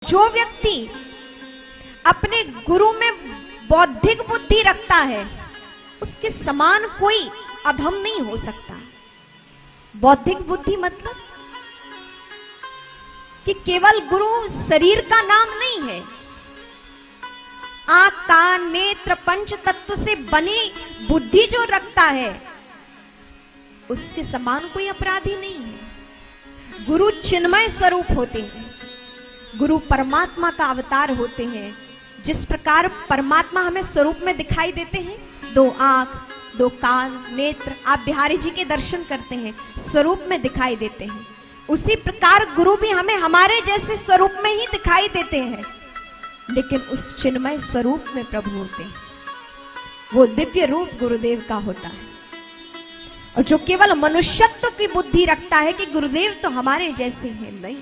जो व्यक्ति अपने गुरु में बौद्धिक बुद्धि रखता है उसके समान कोई अधम नहीं हो सकता। बौद्धिक बुद्धि मतलब कि केवल गुरु शरीर का नाम नहीं है। आंख कान नेत्र पंच तत्व से बनी बुद्धि जो रखता है उसके समान कोई अपराधी नहीं है। गुरु चिन्मय स्वरूप होते हैं, गुरु परमात्मा का अवतार होते हैं। जिस प्रकार परमात्मा हमें स्वरूप में दिखाई देते हैं, दो आंख दो कान नेत्र, आप बिहारी जी के दर्शन करते हैं स्वरूप में दिखाई देते हैं, उसी प्रकार गुरु भी हमें हमारे जैसे स्वरूप में ही दिखाई देते हैं, लेकिन उस चिन्मय स्वरूप में प्रभु होते हैं। वो दिव्य रूप गुरुदेव का होता है। और जो केवल मनुष्यत्व की बुद्धि रखता है कि गुरुदेव तो हमारे जैसे हैं, नहीं,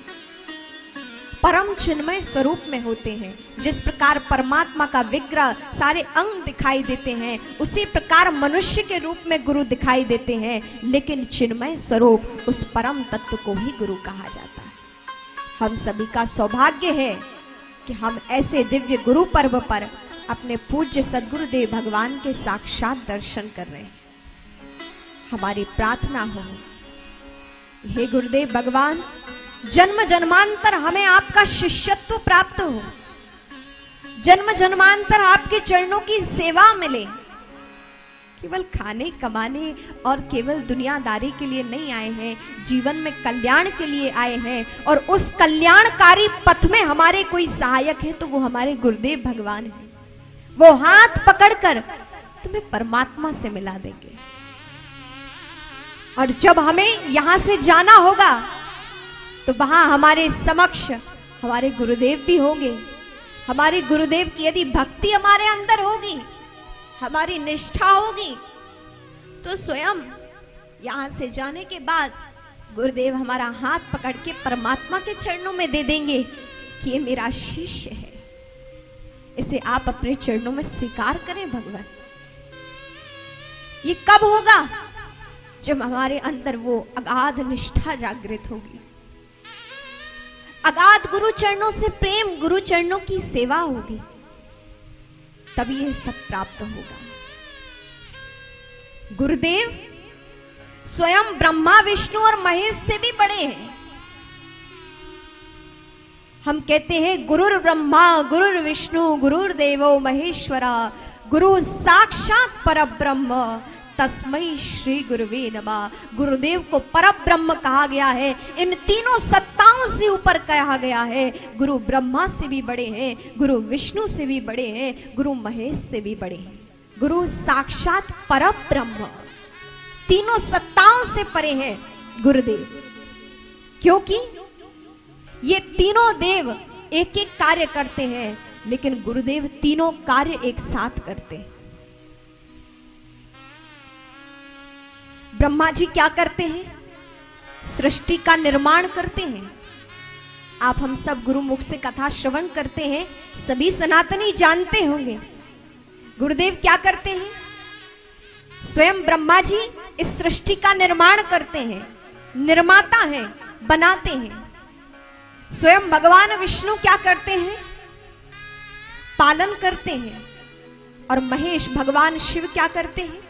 परम चिन्मय स्वरूप में होते हैं। जिस प्रकार परमात्मा का विग्रह सारे अंग दिखाई देते हैं, उसी प्रकार मनुष्य के रूप में गुरु दिखाई देते हैं, लेकिन चिन्मय स्वरूप उस परम तत्व को ही गुरु कहा जाता है। हम सभी का सौभाग्य है कि हम ऐसे दिव्य गुरु पर्व पर अपने पूज्य सद्गुरुदेव भगवान के साक्षात दर्शन कर रहे हैं। हमारी प्रार्थना हो, हे गुरुदेव भगवान, जन्म जन्मांतर हमें आपका शिष्यत्व प्राप्त हो, जन्म जन्मांतर आपके चरणों की सेवा मिले। केवल खाने कमाने और केवल दुनियादारी के लिए नहीं आए हैं, जीवन में कल्याण के लिए आए हैं। और उस कल्याणकारी पथ में हमारे कोई सहायक है तो वो हमारे गुरुदेव भगवान हैं। वो हाथ पकड़कर तुम्हें परमात्मा से मिला देंगे। और जब हमें यहां से जाना होगा तो वहां हमारे समक्ष हमारे गुरुदेव भी होंगे। हमारे गुरुदेव की यदि भक्ति हमारे अंदर होगी, हमारी निष्ठा होगी, तो स्वयं यहां से जाने के बाद गुरुदेव हमारा हाथ पकड़ के परमात्मा के चरणों में दे देंगे कि ये मेरा शिष्य है, इसे आप अपने चरणों में स्वीकार करें भगवान। ये कब होगा? जब हमारे अंदर वो अगाध निष्ठा जागृत होगी, अगाध गुरु चरणों से प्रेम, गुरु चरणों की सेवा होगी, तभी यह सब प्राप्त होगा। गुरुदेव स्वयं ब्रह्मा विष्णु और महेश से भी बड़े हैं। हम कहते हैं गुरुर ब्रह्मा गुरुर विष्णु गुरुर्देवो महेश्वरा, गुरु साक्षात परब्रह्म तस्मै श्री गुरुवे नमः। गुरुदेव को परब्रह्म कहा गया है, इन तीनों सत्ताओं से ऊपर कहा गया है। गुरु ब्रह्मा से भी बड़े हैं, गुरु विष्णु से भी बड़े हैं, गुरु महेश से भी बड़े हैं। गुरु साक्षात परब्रह्म, तीनों सत्ताओं से परे हैं गुरुदेव, क्योंकि ये तीनों देव एक एक कार्य करते हैं, लेकिन गुरुदेव तीनों कार्य एक साथ करते हैं। ब्रह्मा जी क्या करते हैं? सृष्टि का निर्माण करते हैं। आप हम सब गुरुमुख से कथा श्रवण करते हैं, सभी सनातनी जानते होंगे। गुरुदेव क्या करते हैं? स्वयं ब्रह्मा जी इस सृष्टि का निर्माण करते हैं, निर्माता हैं, बनाते हैं। स्वयं भगवान विष्णु क्या करते हैं? पालन करते हैं। और महेश भगवान शिव क्या करते हैं?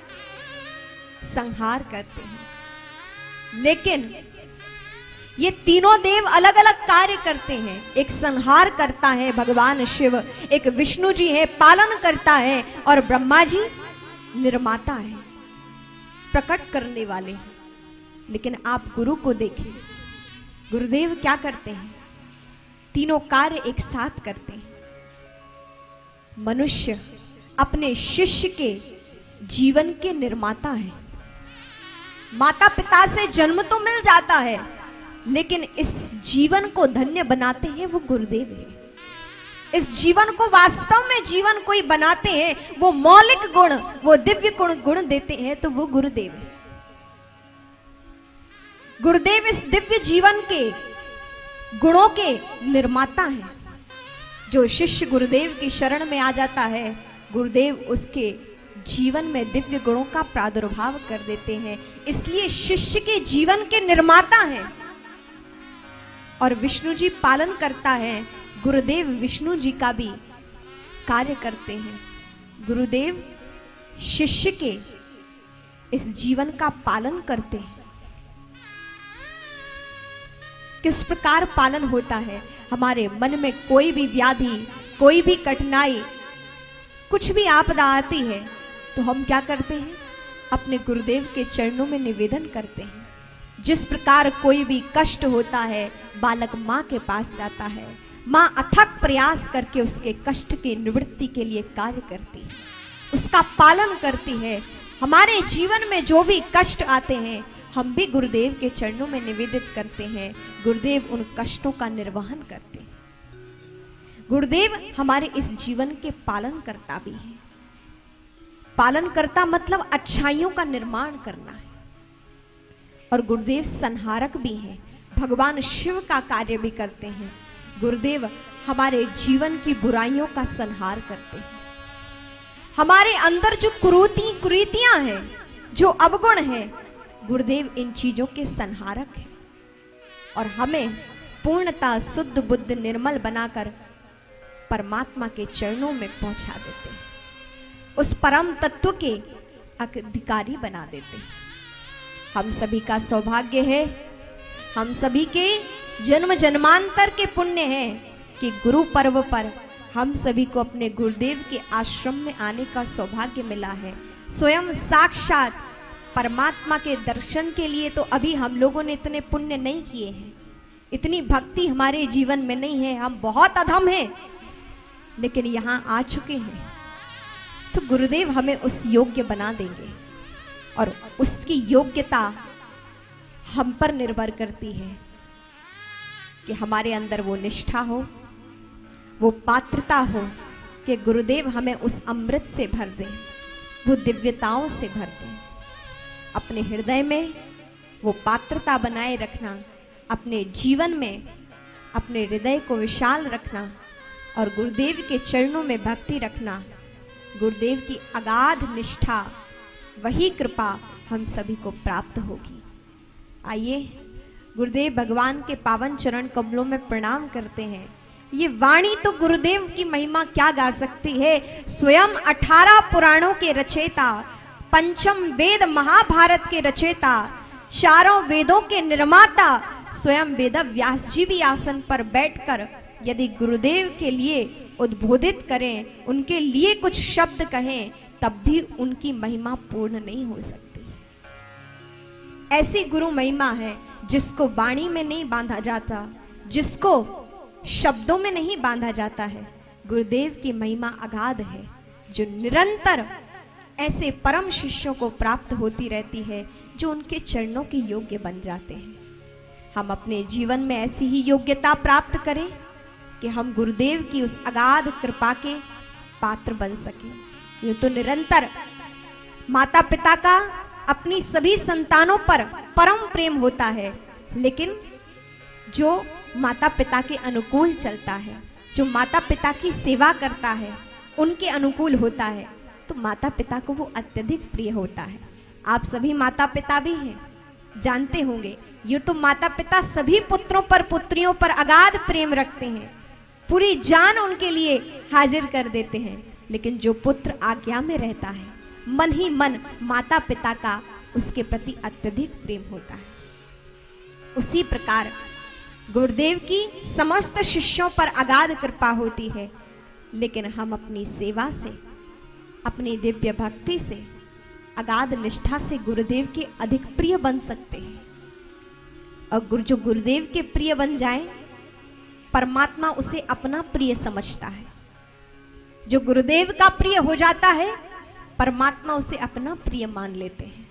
संहार करते हैं। लेकिन ये तीनों देव अलग अलग कार्य करते हैं। एक संहार करता है भगवान शिव, एक विष्णु जी है पालन करता है, और ब्रह्मा जी निर्माता है, प्रकट करने वाले हैं। लेकिन आप गुरु को देखिए, गुरुदेव क्या करते हैं? तीनों कार्य एक साथ करते हैं। मनुष्य अपने शिष्य के जीवन के निर्माता है। माता पिता से जन्म तो मिल जाता है, लेकिन इस जीवन को धन्य बनाते हैं वो गुरुदेव है। इस जीवन को वास्तव में जीवन कोई बनाते हैं, वो मौलिक गुण, वो दिव्य गुण देते हैं, तो वो गुरुदेव है। गुरुदेव इस दिव्य जीवन के गुणों के निर्माता हैं। जो शिष्य गुरुदेव की शरण में आ जाता है, गुरुदेव उसके जीवन में दिव्य गुणों का प्रादुर्भाव कर देते हैं। इसलिए शिष्य के जीवन के निर्माता हैं। और विष्णु जी पालन करता है, गुरुदेव विष्णु जी का भी कार्य करते हैं। गुरुदेव शिष्य के इस जीवन का पालन करते हैं। किस प्रकार पालन होता है? हमारे मन में कोई भी व्याधि, कोई भी कठिनाई, कुछ भी आपदा आती है तो हम क्या करते हैं? अपने गुरुदेव के चरणों में निवेदन करते हैं। जिस प्रकार कोई भी कष्ट होता है, बालक माँ के पास जाता है, माँ अथक प्रयास करके उसके कष्ट की निवृत्ति के लिए कार्य करती है, उसका पालन करती है। हमारे जीवन में जो भी कष्ट आते हैं हम भी गुरुदेव के चरणों में निवेदित करते हैं। गुरुदेव उन कष्टों का निर्वहन करते हैं। गुरुदेव हमारे इस जीवन के पालन करता भी है। पालन करता मतलब अच्छाइयों का निर्माण करना है। और गुरुदेव संहारक भी हैं, भगवान शिव का कार्य भी करते हैं। गुरुदेव हमारे जीवन की बुराइयों का संहार करते हैं। हमारे अंदर जो कुरीतियां हैं, जो अवगुण हैं, गुरुदेव इन चीजों के संहारक हैं और हमें पूर्णतः शुद्ध बुद्ध निर्मल बनाकर परमात्मा के चरणों में पहुंचा देते हैं, उस परम तत्व के अधिकारी बना देते हैं। हम सभी का सौभाग्य है, हम सभी के जन्म जन्मांतर के पुण्य है कि गुरु पर्व पर हम सभी को अपने गुरुदेव के आश्रम में आने का सौभाग्य मिला है। स्वयं साक्षात परमात्मा के दर्शन के लिए तो अभी हम लोगों ने इतने पुण्य नहीं किए हैं, इतनी भक्ति हमारे जीवन में नहीं है, हम बहुत अधम हैं, लेकिन यहाँ आ चुके हैं तो गुरुदेव हमें उस योग्य बना देंगे। और उसकी योग्यता हम पर निर्भर करती है कि हमारे अंदर वो निष्ठा हो, वो पात्रता हो कि गुरुदेव हमें उस अमृत से भर दें, वो दिव्यताओं से भर दें। अपने हृदय में वो पात्रता बनाए रखना, अपने जीवन में अपने हृदय को विशाल रखना और गुरुदेव के चरणों में भक्ति रखना, गुरुदेव की अगाध निष्ठा, वही कृपा हम सभी को प्राप्त होगी। आइए गुरुदेव भगवान के पावन चरण कमलों में प्रणाम करते हैं। ये वाणी तो गुरुदेव की महिमा क्या गा सकती है। स्वयं 18 पुराणों के रचयिता, पंचम वेद महाभारत के रचयिता, चारों वेदों के निर्माता स्वयं वेद व्यास जी भी आसन पर बैठकर यदि गुरुदेव के लिए उद्बोधित करें, उनके लिए कुछ शब्द कहें, तब भी उनकी महिमा पूर्ण नहीं हो सकती। ऐसी गुरु महिमा है जिसको वाणी में नहीं बांधा जाता, जिसको शब्दों में नहीं बांधा जाता है। गुरुदेव की महिमा अगाध है जो निरंतर ऐसे परम शिष्यों को प्राप्त होती रहती है जो उनके चरणों के योग्य बन जाते हैं। हम अपने जीवन में ऐसी ही योग्यता प्राप्त करें कि हम गुरुदेव की उस अगाध कृपा के पात्र बन सकें। ये तो निरंतर माता पिता का अपनी सभी संतानों पर परम प्रेम होता है, लेकिन जो माता पिता के अनुकूल चलता है, जो माता पिता की सेवा करता है, उनके अनुकूल होता है, तो माता पिता को वो अत्यधिक प्रिय होता है। आप सभी माता पिता भी हैं, जानते होंगे, ये तो माता पिता सभी पुत्रों पर पुत्रियों पर अगाध प्रेम रखते हैं, पूरी जान उनके लिए हाजिर कर देते हैं। लेकिन जो पुत्र आज्ञा में रहता है, मन ही मन माता पिता का उसके प्रति अत्यधिक प्रेम होता है। उसी प्रकार गुरुदेव की समस्त शिष्यों पर अगाध कृपा होती है, लेकिन हम अपनी सेवा से, अपनी दिव्य भक्ति से, अगाध निष्ठा से गुरुदेव के अधिक प्रिय बन सकते हैं। और जो गुरुदेव के प्रिय बन जाए, परमात्मा उसे अपना प्रिय समझता है। जो गुरुदेव का प्रिय हो जाता है, परमात्मा उसे अपना प्रिय मान लेते हैं।